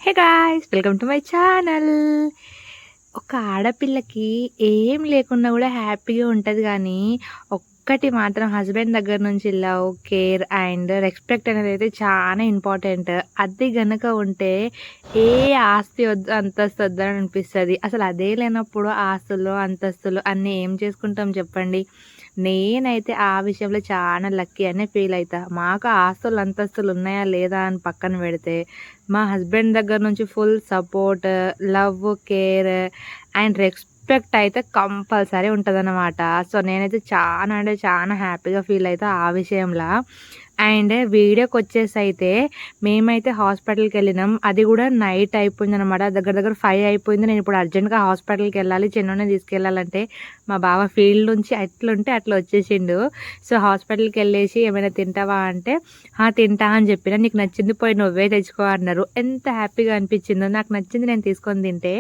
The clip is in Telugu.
Hey guys! Welcome to my channel. ఒక ఆడపిల్లకి ఏం లేకున్నా గూడా హ్యాపీగా ఉంటది గానీ, ఒక్కటి మాత్రం హస్బెండ్ దగ్గర నుంచి లవ్, కేర్ అండ్ రెస్పెక్ట్ అనేదైతే చాలా ఇంపార్టెంట్. అది గనక ఉంటే ఏ ఆస్తి వద్దు, అంతస్తు వద్దని అనిపిస్తది. అసలు అదే లేనప్పుడు ఆస్తులు, అంతస్తులు అన్నీ ఏం చేసుకుంటాం చెప్పండి? నేనైతే ఆ విషయంలో చాలా లక్కీ అనే ఫీల్ అయితా. మాకు ఆస్తులు, అంతస్తులు ఉన్నాయా లేదా అని పక్కన పెడితే, మా హస్బెండ్ దగ్గర నుంచి full support, love, care and respect అయితే కంపల్సరీ ఉంటదనమాట. సో, నేనైతే చానా అంటే చానా హ్యాపీగా ఫీల్ అయితా ఆ విషయంలా. అండ్ వీడియోకొచ్చేసైతే మేమైతే హాస్పిటల్‌కెళ్ళినాం. అది గూడా నైట్ అయిపోయిందనమాట. దగ్గర దగ్గర 5 అయిపోయింది. నేనిప్పుడు అర్జెంట్‌గా హాస్పిటల్‌కెళ్ళాలి. చిన్నుని తీసుకెళ్ళాలంటే, మా బావ ఫీల్డ్ నుంచి ఎట్లుంటే అట్లా వచ్చేసిండు. సో, హాస్పిటల్‌కెళ్ళేసి "ఏమైనా తింటావా?" అంటే, "ఆ! తింటా" అని చెప్పిన. "నీకు నచ్చింది పోయి నువ్వే తెచ్చుకో" అన్నారు. ఎంత హ్యాపీగా అనిపిచ్చిందో. నాకు నచ్చింది నేను తీసుకొని తింటే